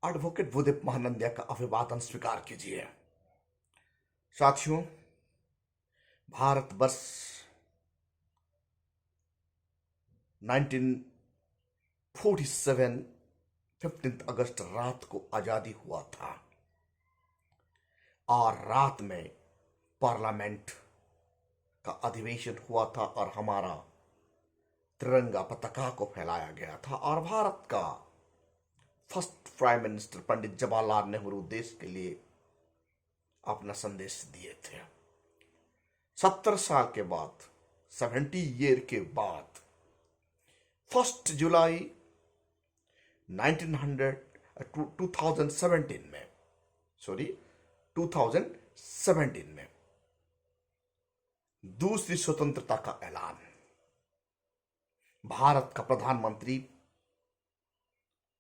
Advocate Bhudev Mahanandia का अभिवादन स्वीकार कीजिए। साथियों, भारतवर्ष 1947 15 अगस्त रात को आजादी हुआ था और रात में पार्लियामेंट का अधिवेशन हुआ था और हमारा तिरंगा पताका को फहराया गया था और भारत का first prime minister Pandit Jawaharlal Nehru देश के लिए अपना संदेश दिए थे। 70 साल के बाद, 70 ईयर के बाद 1 जुलाई 2017 में दूसरी स्वतंत्रता का ऐलान। भारत का प्रधानमंत्री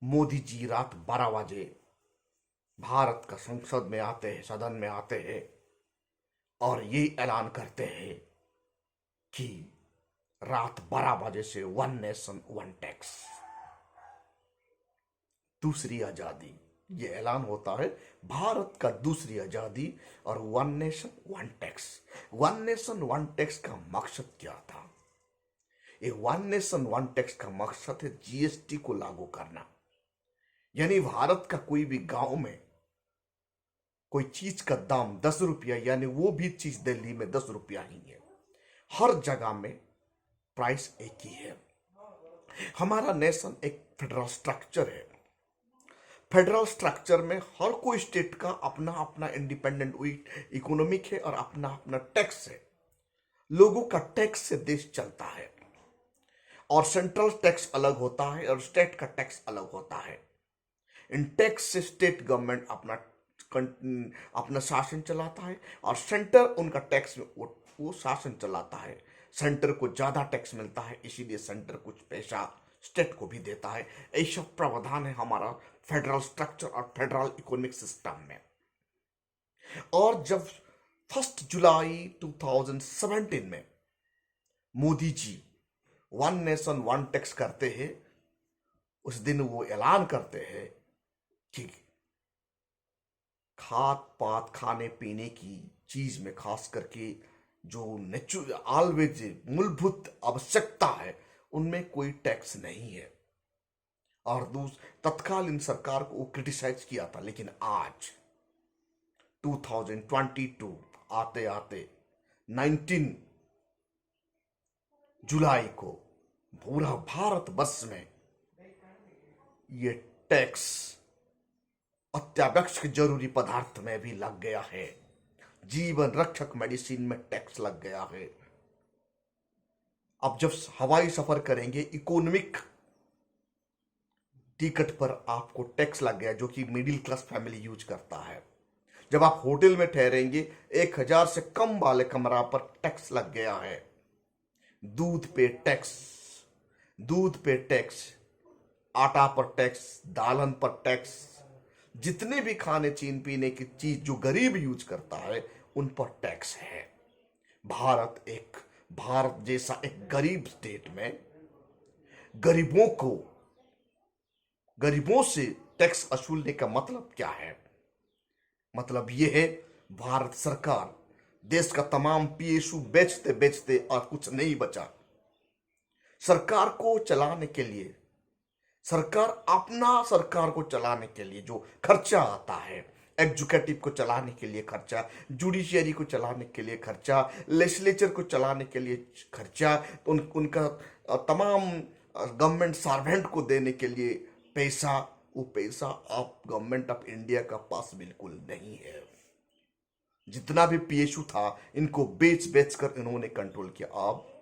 मोदी जी रात 12 बजे भारत का संसद में आते हैं, सदन में आते हैं और ये ऐलान करते हैं कि रात 12 बजे से 1 नेशन 1 टैक्स, दूसरी आजादी। ये ऐलान होता है भारत का दूसरी आजादी और 1 नेशन 1 टैक्स। 1 नेशन 1 टैक्स का मकसद क्या था? ये 1 नेशन 1 टैक्स का मकसद है जीएसटी को लागू करना। यानी भारत का कोई भी गांव में कोई चीज का दाम 10 रुपया, यानी वो भी चीज दिल्ली में 10 रुपया ही है। हर जगह में प्राइस एक ही है। हमारा नेशन एक फेडरल स्ट्रक्चर है। फेडरल स्ट्रक्चर में हर कोई स्टेट का अपना अपना इंडिपेंडेंट इकोनॉमिक है और अपना अपना टैक्स है। लोगों का टैक्स से देश चलता है और सेंट्रल टैक्स अलग होता है और स्टेट का टैक्स अलग होता है। इन टैक्स से स्टेट गवर्नमेंट अपना शासन चलाता है और सेंटर उनका टैक्स में वो शासन चलाता है। सेंटर को ज्यादा टैक्स मिलता है, इसीलिए सेंटर कुछ पैसा स्टेट को भी देता है। ऐसा प्रावधान है हमारा फेडरल स्ट्रक्चर और फेडरल इकोनॉमिक सिस्टम में। और जब 1 जुलाई 2017 में मोदी जी 1 नेशन 1 टैक्स करते हैं, उस दिन वो ऐलान करते हैं कि खाद पात खाने पीने की चीज में खास करके जो ऑलवेज मूलभूत आवश्यकता है उनमें कोई टैक्स नहीं है। और तत्कालीन सरकार को वो क्रिटिसाइज किया था। लेकिन आज 2022 आते आते 19 जुलाई को पूरा भारतवर्ष में ये टैक्स अत्यावश्यक जरूरी पदार्थ में भी लग गया है। जीवन रक्षक मेडिसिन में टैक्स लग गया है। अब जब हवाई सफर करेंगे, इकोनॉमिक टिकट पर आपको टैक्स लग गया, जो कि मिडिल क्लास फैमिली यूज करता है। जब आप होटल में ठहरेंगे, 1000 से कम वाले कमरा पर टैक्स लग गया है। दूध पे टैक्स, आटा पर टैक्स, दालन पर टैक्स, जितने भी खाने चीन पीने की चीज जो गरीब यूज करता है उन पर टैक्स है। भारत जैसा एक गरीब स्टेट में गरीबों से टैक्स वसूलने का मतलब क्या है? मतलब यह है भारत सरकार देश का तमाम पीएसयू बेचते बेचते और कुछ नहीं बचा। सरकार को चलाने के लिए, सरकार को चलाने के लिए जो खर्चा आता है, एग्जीक्यूटिव को चलाने के लिए खर्चा, जुडिशियरी को चलाने के लिए खर्चा, लेजिस्लेचर को चलाने के लिए खर्चा, उनका तमाम गवर्नमेंट सर्वेंट को देने के लिए पैसा, वो पैसा आप गवर्नमेंट ऑफ इंडिया का पास बिल्कुल नहीं है। जितना भी पीएसयू था, इनको बेच कर इन्होंने कंट्रोल किया। अब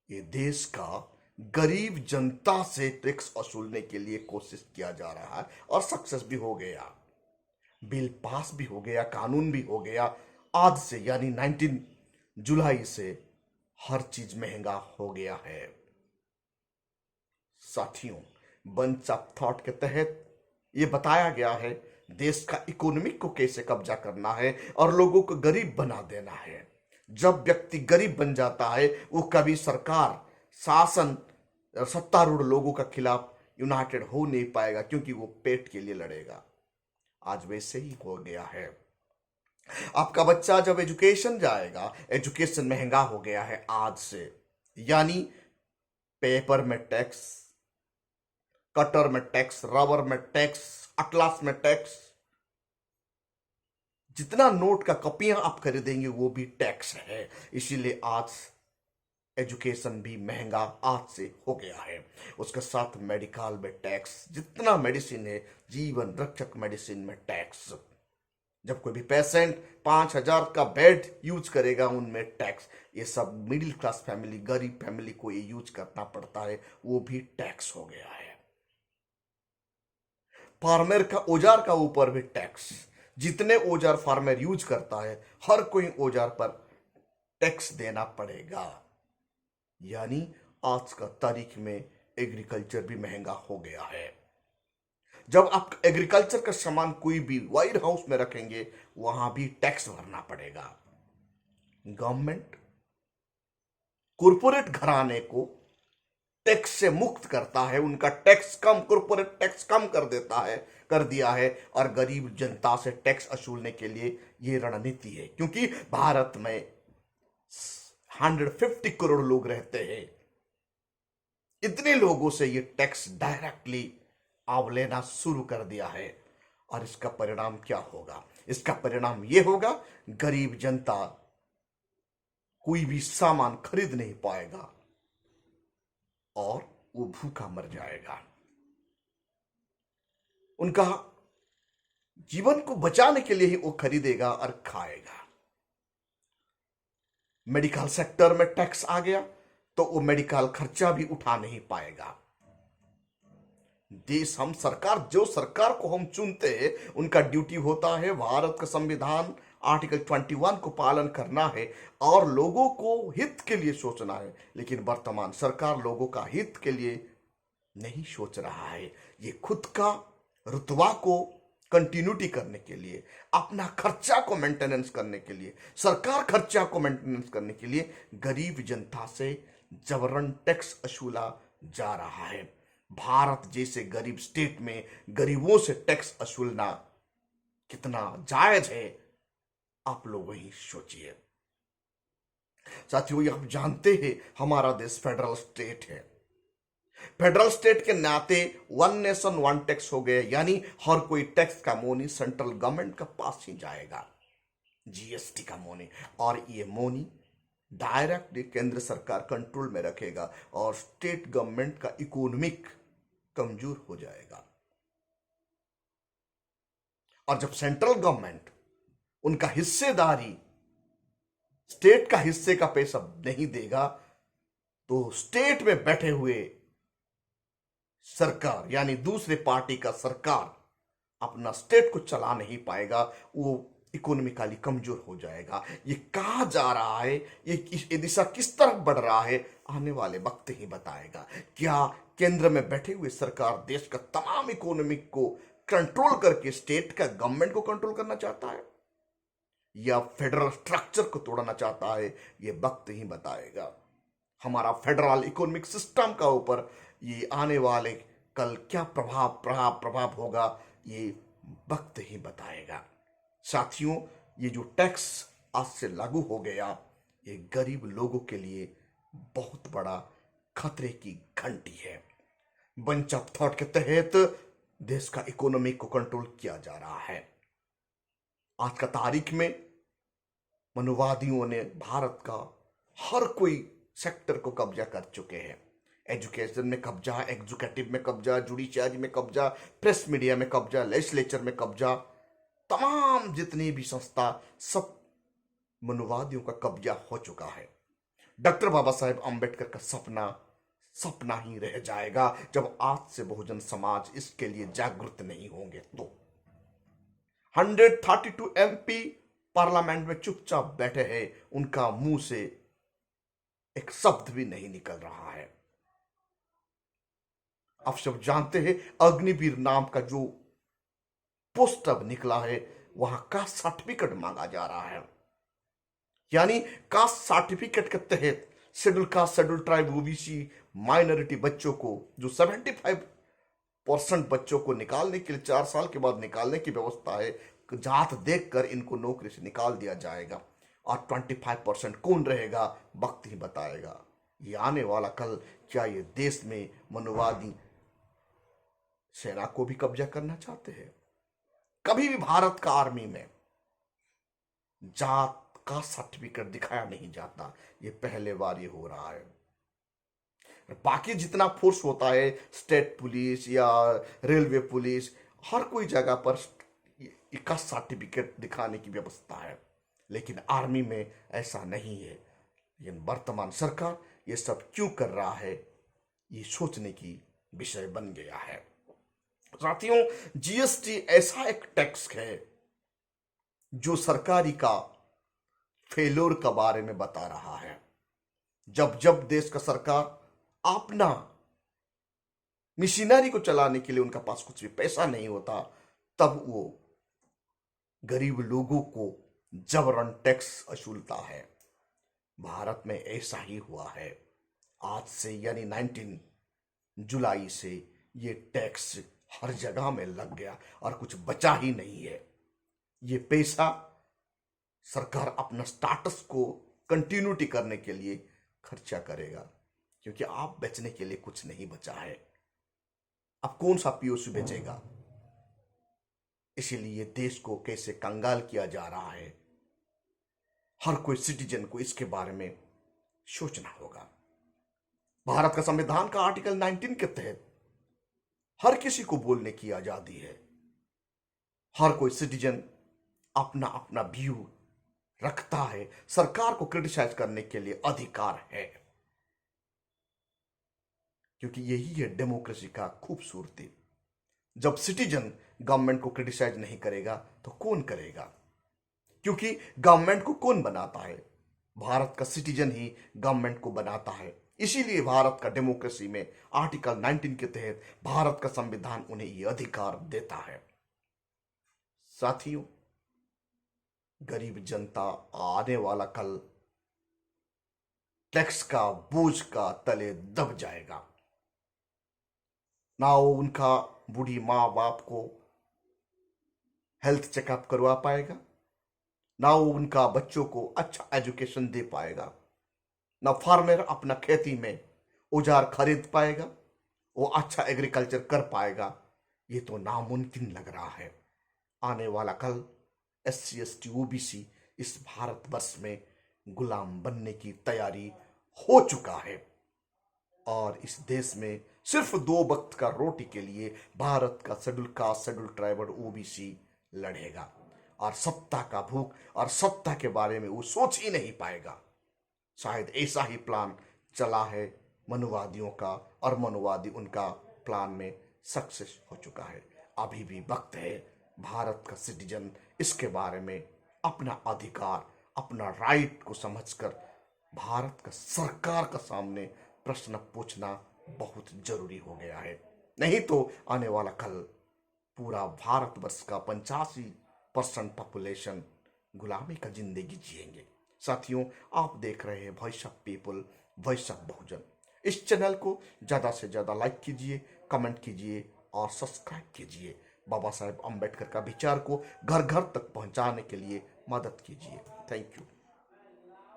ये देश का गरीब जनता से टैक्स वसूलने के लिए कोशिश किया जा रहा है और सक्सेस भी हो गया। बिल पास भी हो गया, कानून भी हो गया। आज से यानी 19 जुलाई से हर चीज महंगा हो गया है। साथियों, बंच ऑफ थॉट के तहत यह बताया गया है देश का इकोनॉमिक को कैसे कब्जा करना है और लोगों को गरीब बना देना है। जब व्यक्ति गरीब बन जाता है, वो कभी सरकार, शासन, सत्तारूढ़ लोगों के खिलाफ यूनाइटेड हो नहीं पाएगा, क्योंकि वो पेट के लिए लड़ेगा। आज वैसे ही हो गया है। आपका बच्चा जब एजुकेशन जाएगा, एजुकेशन महंगा हो गया है आज से, यानी पेपर में टैक्स, कटर में टैक्स, रबर में टैक्स, अटलास में टैक्स, जितना नोट का कॉपियां आप खरीदेंगे वो भी टैक्स है। इसीलिए आज एजुकेशन भी महंगा आज से हो गया है। उसके साथ मेडिकल में टैक्स, जितना मेडिसिन है, जीवन रक्षक मेडिसिन में टैक्स। जब कोई भी पेशेंट 5,000 का बेड यूज करेगा, उनमें टैक्स। ये सब मिडिल क्लास फैमिली, गरीब फैमिली को ये यूज करना पड़ता है, वो भी टैक्स हो गया है। फार्मर का औजार का ऊपर भी टैक्स। जितने औजार फार्मर यूज करता है, हर कोई औजार पर टैक्स देना पड़ेगा। यानी आज का तारीख में एग्रीकल्चर भी महंगा हो गया है। जब आप एग्रीकल्चर का सामान कोई भी वायर हाउस में रखेंगे, वहां भी टैक्स भरना पड़ेगा। गवर्नमेंट कॉरपोरेट घराने को टैक्स से मुक्त करता है, उनका टैक्स कम, कॉरपोरेट टैक्स कम कर देता है, कर दिया है, और गरीब जनता से टैक्स वसूलने के लिए यह रणनीति है। क्योंकि भारत में 150 करोड़ लोग रहते हैं, इतने लोगों से ये टैक्स डायरेक्टली आप लेना शुरू कर दिया है। और इसका परिणाम क्या होगा? इसका परिणाम यह होगा, गरीब जनता कोई भी सामान खरीद नहीं पाएगा और वो भूखा मर जाएगा। उनका जीवन को बचाने के लिए ही वो खरीदेगा और खाएगा। मेडिकल सेक्टर में टैक्स आ गया तो वो मेडिकल खर्चा भी उठा नहीं पाएगा। देश, हम सरकार, जो सरकार को हम चुनते हैं, उनका ड्यूटी होता है भारत का संविधान आर्टिकल 21 को पालन करना है और लोगों को हित के लिए सोचना है। लेकिन वर्तमान सरकार लोगों का हित के लिए नहीं सोच रहा है। ये खुद का रुतबा को कंटिन्यूटी करने के लिए, अपना खर्चा को मेंटेनेंस करने के लिए, सरकार खर्चा को मेंटेनेंस करने के लिए गरीब जनता से जबरन टैक्स वसूला जा रहा है। भारत जैसे गरीब स्टेट में गरीबों से टैक्स वसूलना कितना जायज है, आप लोग वही सोचिए। साथियों, आप जानते हैं हमारा देश फेडरल स्टेट है। फेडरल स्टेट के नाते वन नेशन वन टैक्स हो गए, यानी हर कोई टैक्स का मोनी सेंट्रल गवर्नमेंट का पास ही जाएगा, जीएसटी का मोनी। और ये मोनी डायरेक्टली केंद्र सरकार कंट्रोल में रखेगा और स्टेट गवर्नमेंट का इकोनॉमिक कमजोर हो जाएगा। और जब सेंट्रल गवर्नमेंट उनका हिस्सेदारी, स्टेट का हिस्से का पैसा नहीं देगा, तो स्टेट में बैठे हुए सरकार, यानी दूसरे पार्टी का सरकार, अपना स्टेट को चला नहीं पाएगा, वो इकोनॉमिकली कमजोर हो जाएगा। ये कहा जा रहा है, ये दिशा किस तरफ बढ़ रहा है, आने वाले वक्त ही बताएगा। क्या केंद्र में बैठे हुए सरकार देश का तमाम इकोनॉमिक को कंट्रोल करके स्टेट का गवर्नमेंट को कंट्रोल करना चाहता है, या फेडरल स्ट्रक्चर को तोड़ना चाहता है? ये वक्त ही बताएगा। हमारा फेडरल इकोनॉमिक सिस्टम का ऊपर ये आने वाले कल क्या प्रभाव होगा, ये वक्त ही बताएगा। साथियों, ये जो टैक्स आज से लागू हो गया, ये गरीब लोगों के लिए बहुत बड़ा खतरे की घंटी है। बंच ऑफ थॉट के तहत देश का इकोनॉमी को कंट्रोल किया जा रहा है। आज का तारीख में मनुवादियों ने भारत का हर कोई सेक्टर को कब्जा कर चुके हैं। एजुकेशन में कब्जा, एग्जीक्यूटिव में कब्जा, जुडिशियरी में कब्जा, प्रेस मीडिया में कब्जा, लेजिस्लेचर में कब्जा, तमाम जितनी भी संस्था, सब मनुवादियों का कब्जा हो चुका है। डॉक्टर बाबा साहेब अंबेडकर का सपना ही रह जाएगा जब आज से बहुजन समाज इसके लिए जागरूक नहीं होंगे। तो 132 एमपी पार्लियामेंट में चुपचाप बैठे हैं, उनका मुंह से एक शब्द भी नहीं निकल रहा है। आप सब जानते हैं अग्निवीर नाम का जो पोस्ट अब निकला है, वहां कास्ट सर्टिफिकेट मांगा जा रहा है। यानी कास्ट सर्टिफिकेट के तहत schedule caste, schedule tribe, OBC, minority बच्चों को जो 75 परसेंट बच्चों को निकालने के लिए 4 साल के बाद निकालने की व्यवस्था है। जात देखकर इनको नौकरी से निकाल दिया जाएगा और 25% कौन रहेगा वक्त ही बताएगा। ये आने वाला कल क्या ये देश में मनुवादी सेना को भी कब्जा करना चाहते हैं? कभी भी भारत का आर्मी में जात का सर्टिफिकेट दिखाया नहीं जाता, ये पहले बार ये हो रहा है। बाकी जितना फोर्स होता है, स्टेट पुलिस या रेलवे पुलिस, हर कोई जगह पर इसका सर्टिफिकेट दिखाने की व्यवस्था है, लेकिन आर्मी में ऐसा नहीं है। लेकिन वर्तमान सरकार ये सब क्यों कर रहा है, ये सोचने की विषय बन गया है। साथियों, जीएसटी ऐसा एक टैक्स है जो सरकारी का फेलोर के बारे में बता रहा है। जब जब देश का सरकार अपना मशीनरी को चलाने के लिए उनका पास कुछ भी पैसा नहीं होता, तब वो गरीब लोगों को जबरन टैक्स वसूलता है। भारत में ऐसा ही हुआ है। आज से यानी 19 जुलाई से ये टैक्स हर जगह में लग गया और कुछ बचा ही नहीं है। ये पैसा सरकार अपना स्टाटस को कंटिन्यूटी करने के लिए खर्चा करेगा, क्योंकि आप बेचने के लिए कुछ नहीं बचा है। अब कौन सा पीओसी बेचेगा? इसीलिए देश को कैसे कंगाल किया जा रहा है, हर कोई सिटीजन को इसके बारे में सोचना होगा। भारत का संविधान का आर्टिकल 19 के तहत हर किसी को बोलने की आजादी है। हर कोई सिटीजन अपना अपना व्यू रखता है, सरकार को क्रिटिसाइज करने के लिए अधिकार है, क्योंकि यही है डेमोक्रेसी का खूबसूरती। जब सिटीजन गवर्नमेंट को क्रिटिसाइज नहीं करेगा तो कौन करेगा? क्योंकि गवर्नमेंट को कौन बनाता है? भारत का सिटीजन ही गवर्नमेंट को बनाता है। इसीलिए भारत का डेमोक्रेसी में आर्टिकल 19 के तहत भारत का संविधान उन्हें यह अधिकार देता है। साथियों, गरीब जनता आने वाला कल टैक्स का बोझ का तले दब जाएगा। ना वो उनका बूढ़ी माँ बाप को हेल्थ चेकअप करवा पाएगा, ना वो उनका बच्चों को अच्छा एजुकेशन दे पाएगा, ना फार्मर अपना खेती में औजार खरीद पाएगा, वो अच्छा एग्रीकल्चर कर पाएगा। ये तो नामुमकिन लग रहा है। आने वाला कल SC ST OBC इस भारतवर्ष में गुलाम बनने की तैयारी हो चुका है और इस देश में सिर्फ 2 वक्त का रोटी के लिए भारत का शेड्यूल कास्ट, शेड्यूल ट्राइब और OBC लड़ेगा और सत्ता का भूख और सत्ता के बारे में वो सोच ही नहीं पाएगा। शायद ऐसा ही प्लान चला है मनुवादियों का और मनुवादी उनका प्लान में सक्सेस हो चुका है। अभी भी वक्त है भारत का सिटीजन इसके बारे में अपना अधिकार, अपना राइट को समझकर भारत का सरकार का सामने प्रश्न पूछना बहुत जरूरी हो गया है। नहीं तो आने वाला कल पूरा भारतवर्ष का 85% पॉपुलेशन गुलामी का जिंदगी जिएंगे। साथियों, आप देख रहे हैं voice of people, voice of Bahujan. इस चैनल को ज़्यादा से ज़्यादा लाइक कीजिए, कमेंट कीजिए और सब्सक्राइब कीजिए। बाबा साहेब अम्बेडकर का विचार को घर घर तक पहुंचाने के लिए मदद कीजिए। Thank you.